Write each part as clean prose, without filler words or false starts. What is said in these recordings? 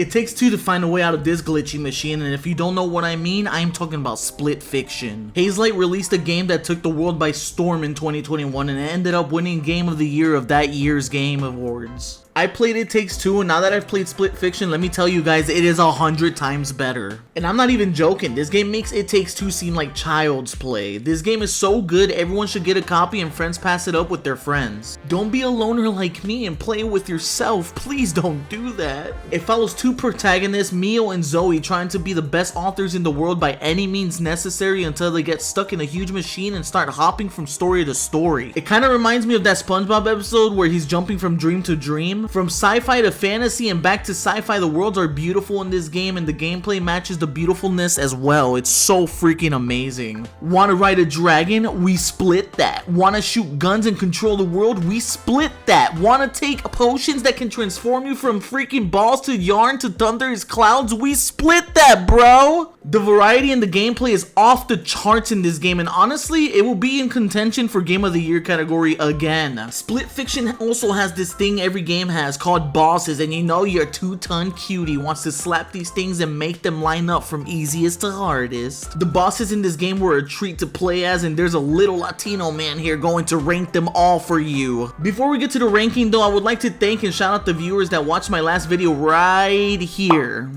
It takes two to find a way out of this glitchy machine, and if you don't know what I mean, I'm talking about Split Fiction. Hazelight released a game that took the world by storm in 2021 and it ended up winning Game of the Year of that year's Game Awards. I played It Takes Two, and now that I've played Split Fiction, let me tell you guys, it is 100 times better. And I'm not even joking, this game makes It Takes Two seem like child's play. This game is so good, everyone should get a copy and friends pass it up with their friends. Don't be a loner like me and play it with yourself, please don't do that. It follows two protagonists, Mio and Zoe, trying to be the best authors in the world by any means necessary until they get stuck in a huge machine and start hopping from story to story. It kind of reminds me of that SpongeBob episode where he's jumping from dream to dream. From sci-fi to fantasy and back to sci-fi, the worlds are beautiful in this game and the gameplay matches the beautifulness as well. It's so freaking amazing. Wanna ride a dragon? We split that. Wanna shoot guns and control the world? We split that. Wanna take potions that can transform you from freaking balls to yarn to thunderous clouds? We split that, bro! The variety in the gameplay is off the charts in this game, and honestly, it will be in contention for Game of the Year category again. Split Fiction also has this thing every game has called bosses, and you know your two-ton cutie wants to slap these things and make them line up from easiest to hardest. The bosses in this game were a treat to play as, and there's a little Latino man here going to rank them all for you. Before we get to the ranking though, I would like to thank and shout out the viewers that watched my last video right here.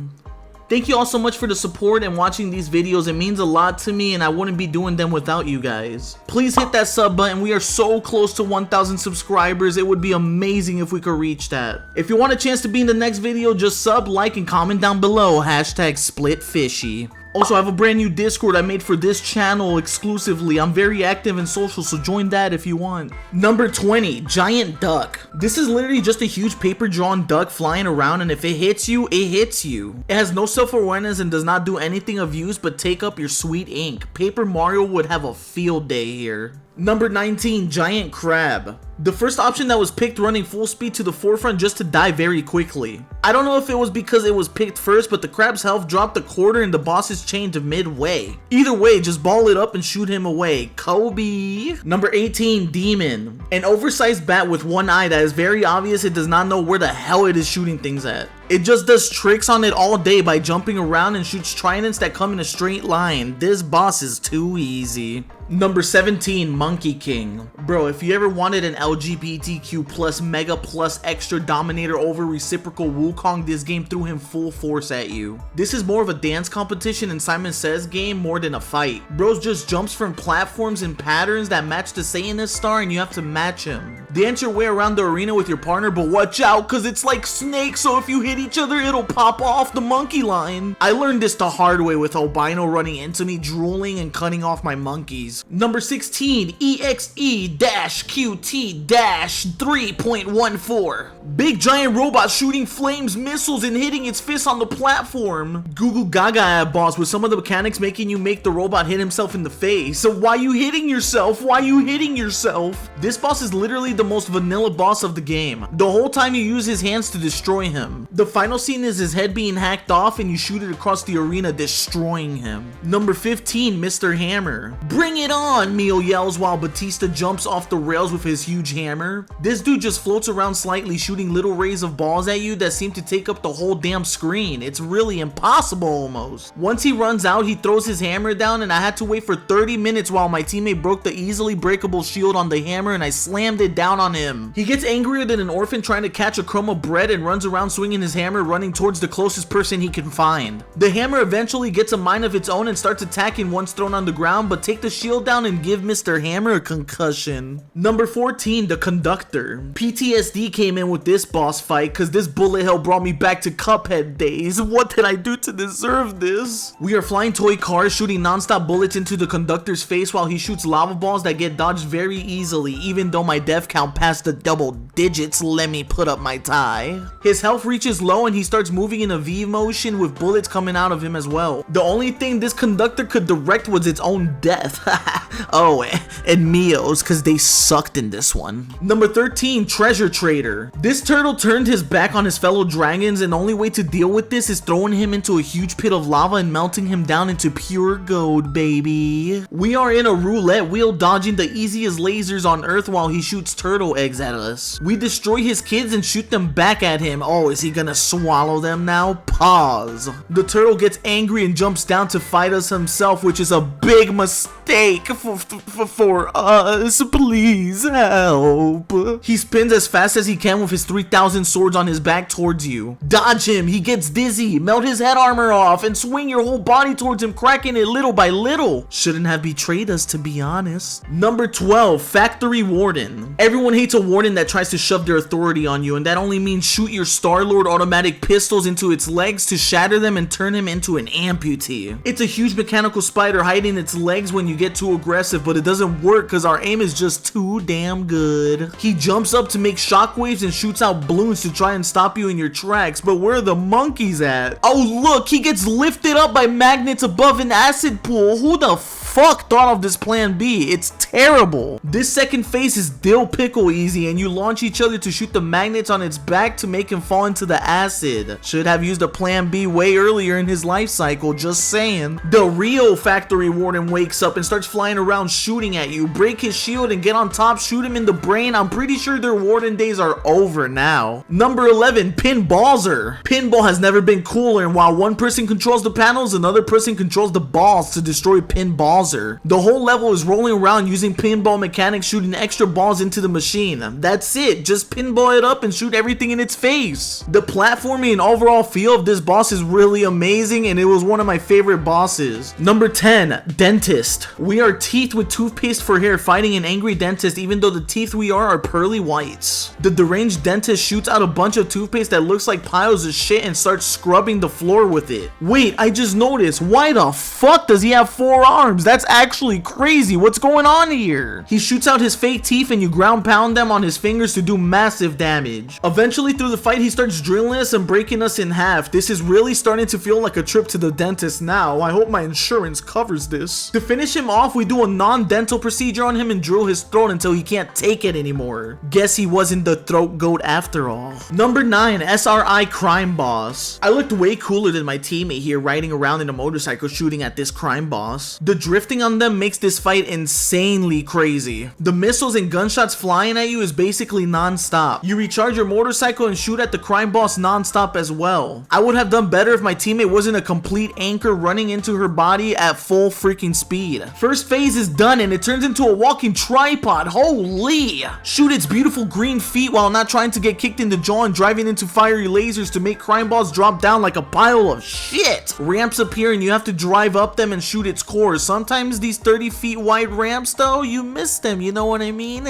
Thank you all so much for the support and watching these videos. It means a lot to me and I wouldn't be doing them without you guys. Please hit that sub button. We are so close to 1,000 subscribers. It would be amazing if we could reach that. If you want a chance to be in the next video, just sub, like, and comment down below. Hashtag SplitFishy. Also, I have a brand new Discord I made for this channel exclusively. I'm very active in social, so join that if you want. Number 20, Giant Duck. This is literally just a huge paper-drawn duck flying around, and if it hits you, it hits you. It has no self-awareness and does not do anything of use but take up your sweet ink. Paper Mario would have a field day here. Number 19, Giant Crab. The first option that was picked running full speed to the forefront just to die very quickly. I don't know if it was because it was picked first, but the crab's health dropped a quarter and the boss's changed midway. Either way, just ball it up and shoot him away. Kobe. Number 18, Demon. An oversized bat with one eye that is very obvious it does not know where the hell it is shooting things at. It just does tricks on it all day by jumping around and shoots tridents that come in a straight line. This boss is too easy. Number 17, Monkey King. Bro, if you ever wanted an LGBTQ plus mega plus extra dominator over reciprocal Wukong, this game threw him full force at you. This is more of a dance competition and Simon Says game more than a fight. Bros just jumps from platforms and patterns that match the Satanist star and you have to match him. Dance your way around the arena with your partner, but watch out cause it's like Snake, so if you hit each other it'll pop off the monkey line. I learned this the hard way with Albino running into me, drooling and cutting off my monkeys. Number 16, EXE-QT-3.14. Big giant robot shooting flames, missiles, and hitting its fist on the platform. Google Gaga ad boss with some of the mechanics making you make the robot hit himself in the face. So why you hitting yourself? Why you hitting yourself? This boss is literally the most vanilla boss of the game. The whole time you use his hands to destroy him. The final scene is his head being hacked off and you shoot it across the arena, destroying him. Number 15, Mr. Hammer. Bring it on, Mio yells while Batista jumps off the rails with his huge hammer. This dude just floats around slightly, shooting little rays of balls at you that seem to take up the whole damn screen. It's really impossible almost. Once he runs out, he throws his hammer down and I had to wait for 30 minutes while my teammate broke the easily breakable shield on the hammer and I slammed it down on him. He gets angrier than an orphan trying to catch a crumb of bread and runs around swinging his hammer, running towards the closest person he can find. The hammer eventually gets a mind of its own and starts attacking once thrown on the ground, but take the shield down and give Mr. Hammer a concussion. Number 14, the Conductor. PTSD came in with this boss fight cause this bullet hell brought me back to Cuphead days. What did I do to deserve this? We are flying toy cars shooting non-stop bullets into the Conductor's face while he shoots lava balls that get dodged very easily, even though my death count passed the double digits. Let me put up my tie. His health reaches low and he starts moving in a V motion with bullets coming out of him as well. The only thing this Conductor could direct was its own death. Oh, and Mio's cause they sucked in this one. Number 13, Treasure Trader. This turtle turned his back on his fellow dragons and the only way to deal with this is throwing him into a huge pit of lava and melting him down into pure gold, baby. We are in a roulette wheel dodging the easiest lasers on earth while he shoots turtles turtle eggs at us. We destroy his kids and shoot them back at him. Oh, is he gonna swallow them now? Pause. The turtle gets angry and jumps down to fight us himself, which is a big mistake for us. Please help. He spins as fast as he can with his 3,000 swords on his back towards you. Dodge him. He gets dizzy. Melt his head armor off and swing your whole body towards him, cracking it little by little. Shouldn't have betrayed us, to be honest. Number 12, Factory Warden. Everyone hates a warden that tries to shove their authority on you, and that only means shoot your Star-Lord automatic pistols into its legs to shatter them and turn him into an amputee. It's a huge mechanical spider hiding its legs when you get too aggressive, but it doesn't work because our aim is just too damn good. He jumps up to make shockwaves and shoots out balloons to try and stop you in your tracks, but where are the monkeys at? Oh look, he gets lifted up by magnets above an acid pool. Who the fuck thought of this plan B? It's terrible. This second phase is dill pickle easy, and you launch each other to shoot the magnets on its back to make him fall into the acid. Should have used a plan B way earlier in his life cycle, just saying. The real Factory Warden wakes up and starts flying around shooting at you. Break his shield and get on top, shoot him in the brain. I'm pretty sure their warden days are over now. Number 11, Pinballzer. Pinball has never been cooler, and while one person controls the panels, another person controls the balls to destroy Pinballzer. The whole level is rolling around using pinball mechanics, shooting extra balls into the machine. That's it, just pinball it up and shoot everything in its face. The platforming and overall feel of this boss is really amazing, and it was one of my favorite bosses. Number 10, Dentist. We are teeth with toothpaste for hair fighting an angry dentist, even though the teeth we are pearly whites. The deranged dentist shoots out a bunch of toothpaste that looks like piles of shit and starts scrubbing the floor with it. Wait, I just noticed, why the fuck does he have 4 arms? That's actually crazy. What's going on here? He shoots out his fake teeth and you ground pound them on his fingers to do massive damage. Eventually through the fight, he starts drilling us and breaking us in half. This is really starting to feel like a trip to the dentist now. I hope my insurance covers this. To finish him off, we do a non-dental procedure on him and drill his throat until he can't take it anymore. Guess he wasn't the throat goat after all. Number 9, SRI Crime Boss. I looked way cooler than my teammate here riding around in a motorcycle shooting at this crime boss. The drifting on them makes this fight insanely crazy. The missiles and gunshots flying at you is basically non-stop. You recharge your motorcycle and shoot at the crime boss non-stop as well. I would have done better if my teammate wasn't a complete anchor running into her body at full freaking speed. First phase is done and it turns into a walking tripod. Holy! Shoot its beautiful green feet while not trying to get kicked in the jaw and driving into fiery lasers to make crime boss drop down like a pile of shit. Ramps appear and you have to drive up them and shoot its cores. Sometimes these 30 feet wide ramps though, you miss them, you know what I mean?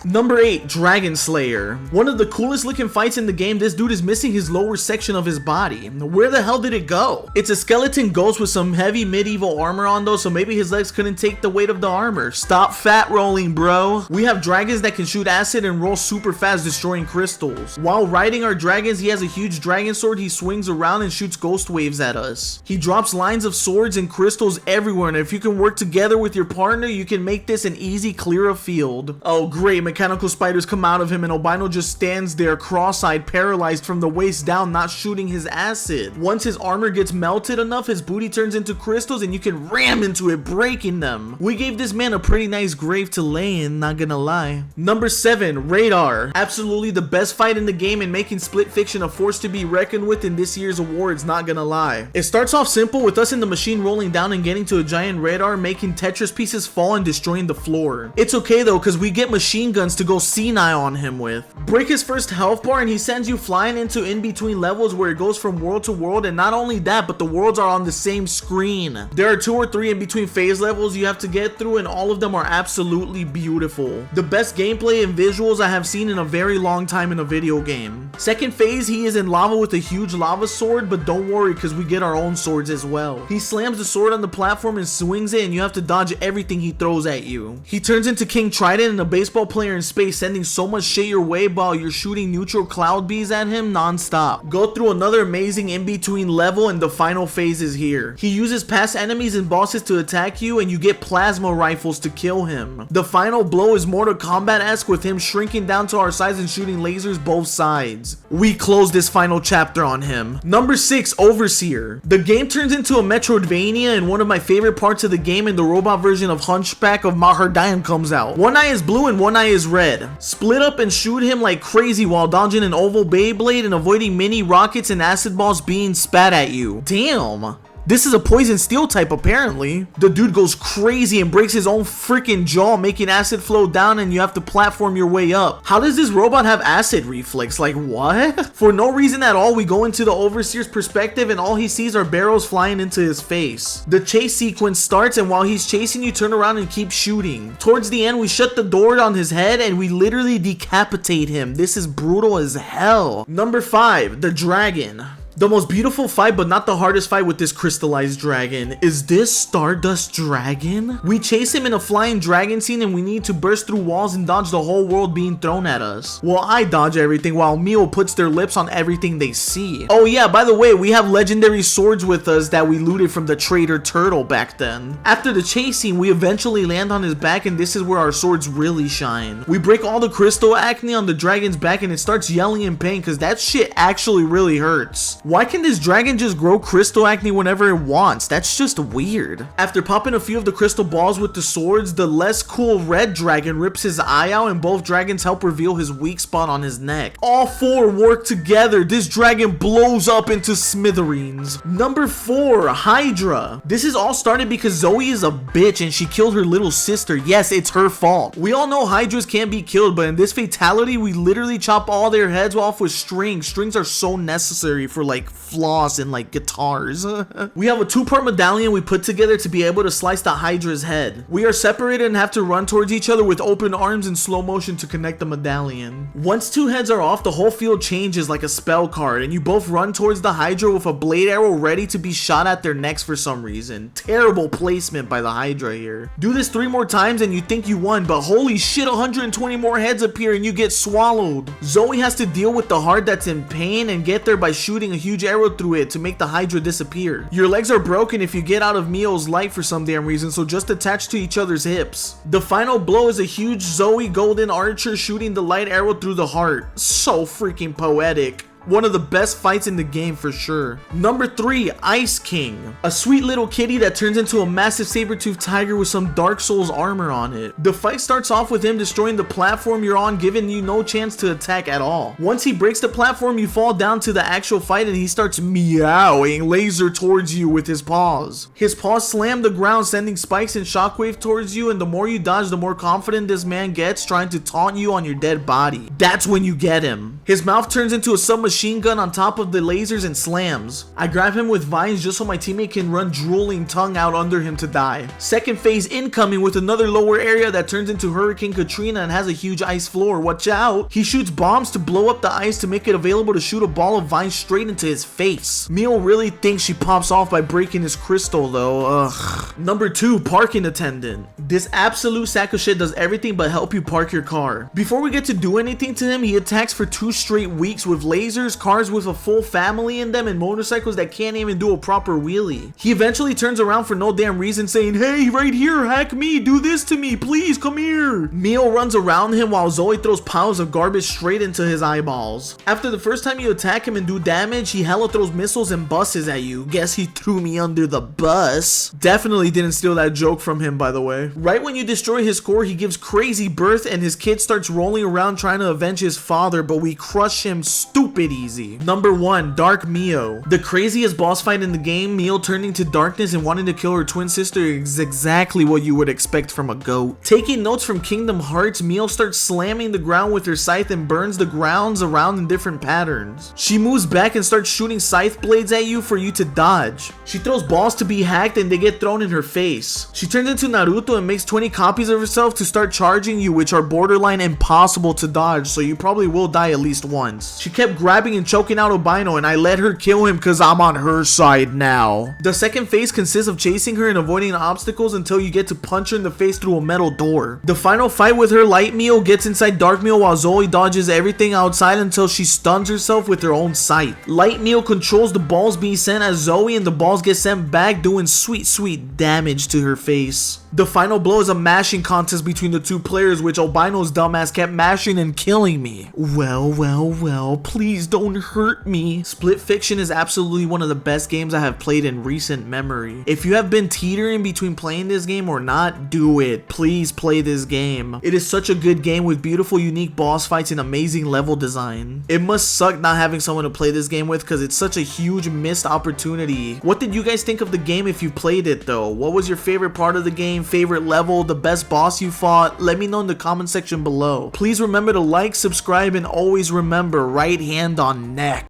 Number 8, Dragon Slayer. One of the coolest looking fights in the game. This dude is missing his lower section of his body. Where the hell did it go? It's a skeleton ghost with some heavy medieval armor on though, so maybe his legs couldn't take the weight of the armor. Stop fat rolling, bro. We have dragons that can shoot acid and roll super fast, destroying crystals. While riding our dragons, he has a huge dragon sword. He swings around and shoots ghost waves at us. He drops lines of swords and crystals everywhere, and if you can work together with your partner, you can make this an easy clear of field. Oh great, mechanical spiders come out of him and Albino just stands there cross-eyed, paralyzed from the waist down, not shooting his acid. Once his armor gets melted enough, his booty turns into crystals and you can ram into it, breaking them. We gave this man a pretty nice grave to lay in, not gonna lie. Number 7, Radar. Absolutely the best fight in the game and making Split Fiction a force to be reckoned with in this year's awards, not gonna lie. It starts off simple with us in the machine rolling down and getting to a giant radar, making Tetris pieces fall and destroying the floor. It's okay though, because we get machine guns to go senile on him with. Break his first health bar and he sends you flying into in-between levels where it goes from world to world, and not only that, but the worlds are on the same screen. There are 2 or 3 in-between phase levels you have to get through, and all of them are absolutely beautiful. The best gameplay and visuals I have seen in a very long time in a video game. Second phase, he is in lava with a huge lava sword, but don't worry because we get our own swords as well. He slams the sword on the platform and swings it, and you have to dodge everything he throws at you. He turns into King Trident and a baseball player in space, sending so much shit your way while you're shooting neutral cloud bees at him non-stop. Go through another amazing in-between level and the final phase is here. He uses past enemies and bosses to attack you, and you get plasma rifles to kill him. The final blow is Mortal Kombat-esque with him shrinking down to our size and shooting lasers both sides. We close this final chapter on him. Number 6, Overseer. The game turns into a Metroidvania and one of my favorite parts of the game, and the robot version of Hunchback of Mahardayan comes out. One eye is blue and one eye is red. Split up and shoot him like crazy while dodging an oval Beyblade and avoiding mini rockets and acid balls being spat at you. Damn. This is a poison steel type apparently. The dude goes crazy and breaks his own freaking jaw, making acid flow down, and you have to platform your way up. How does this robot have acid reflex? Like what? For no reason at all, we go into the Overseer's perspective and all he sees are barrels flying into his face. The chase sequence starts, and while he's chasing you, turn around and keep shooting. Towards the end, we shut the door on his head and we literally decapitate him. This is brutal as hell. Number 5, the dragon. The most beautiful fight, but not the hardest fight with this crystallized dragon. Is this Stardust Dragon? We chase him in a flying dragon scene and we need to burst through walls and dodge the whole world being thrown at us. Well, I dodge everything while Mio puts their lips on everything they see. Oh yeah, by the way, we have legendary swords with us that we looted from the Trader Turtle back then. After the chase scene, we eventually land on his back, and this is where our swords really shine. We break all the crystal acne on the dragon's back and it starts yelling in pain because that shit actually really hurts. Why can this dragon just grow crystal acne whenever it wants? That's just weird. After popping a few of the crystal balls with the swords, the less cool red dragon rips his eye out and both dragons help reveal his weak spot on his neck. All 4 work together. This dragon blows up into smithereens. Number 4, Hydra. This is all started because Zoe is a bitch and she killed her little sister. Yes, it's her fault. We all know Hydras can't be killed, but in this fatality, we literally chop all their heads off with strings. Strings are so necessary for like floss and like guitars. We have a 2-part medallion we put together to be able to slice the Hydra's head. We are separated and have to run towards each other with open arms in slow motion to connect the medallion. Once 2 heads are off, the whole field changes like a spell card, and you both run towards the Hydra with a blade arrow ready to be shot at their necks for some reason. Terrible placement by the Hydra here. Do this 3 more times and you think you won, but holy shit, 120 more heads appear and you get swallowed. Zoe has to deal with the heart that's in pain and get there by shooting a huge arrow through it to make the Hydra disappear. Your legs are broken if you get out of Mio's light for some damn reason, so just attach to each other's hips. The final blow is a huge Zoe golden archer shooting the light arrow through the heart. So freaking poetic. One of the best fights in the game for sure. Number 3, Ice King. A sweet little kitty that turns into a massive saber-toothed tiger with some Dark Souls armor on it. The fight starts off with him destroying the platform you're on, giving you no chance to attack at all. Once he breaks the platform, you fall down to the actual fight and he starts meowing laser towards you with his paws. His paws slam the ground, sending spikes and shockwave towards you, and the more you dodge, the more confident this man gets, trying to taunt you on your dead body. That's when you get him. His mouth turns into a submachine gun on top of the lasers and slams. I grab him with vines just so my teammate can run drooling tongue out under him to die. Second phase incoming with another lower area that turns into Hurricane Katrina and has a huge ice floor. Watch out. He shoots bombs to blow up the ice to make it available to shoot a ball of vines straight into his face. Mio really thinks she pops off by breaking his crystal though. Ugh. Number 2, parking attendant. This absolute sack of shit does everything but help you park your car. Before we get to do anything to him, he attacks for 2 straight weeks with lasers, cars with a full family in them, and motorcycles that can't even do a proper wheelie. He eventually turns around for no damn reason saying, "Hey, right here, hack me, do this to me, please, come here." Mio runs around him while Zoe throws piles of garbage straight into his eyeballs. After the first time you attack him and do damage, he hella throws missiles and buses at you. Guess he threw me under the bus. Definitely didn't steal that joke from him, by the way. Right when you destroy his core, he gives crazy birth and his kid starts rolling around trying to avenge his father, but we crush him stupid easy. Number 1, Dark Mio. The craziest boss fight in the game, Mio turning to darkness and wanting to kill her twin sister, is exactly what you would expect from a goat. Taking notes from Kingdom Hearts, Mio starts slamming the ground with her scythe and burns the grounds around in different patterns. She moves back and starts shooting scythe blades at you for you to dodge. She throws balls to be hacked and they get thrown in her face. She turns into Naruto and makes 20 copies of herself to start charging you, which are borderline impossible to dodge, so you probably will die at least once. She kept grabbing and choking out Albino and I let her kill him because I'm on her side now. The second phase consists of chasing her and avoiding obstacles until you get to punch her in the face through a metal door. The final fight with her, Light Mio gets inside Dark Mio while Zoe dodges everything outside until she stuns herself with her own scythe. Light Mio controls the balls being sent at Zoe and the balls get sent back, doing sweet damage to her face. The final blow is a mashing contest between the 2 players, which Albino's dumbass kept mashing and killing me. Well, please don't hurt me. Split Fiction is absolutely one of the best games I have played in recent memory. If you have been teetering between playing this game or not, do it. Please play this game. It is such a good game with beautiful, unique boss fights and amazing level design. It must suck not having someone to play this game with because it's such a huge missed opportunity. What did you guys think of the game if you played it though? What was your favorite part of the game, favorite level, the best boss you fought? Let me know in the comment section below. Please remember to like, subscribe, and always remember, right hand on neck.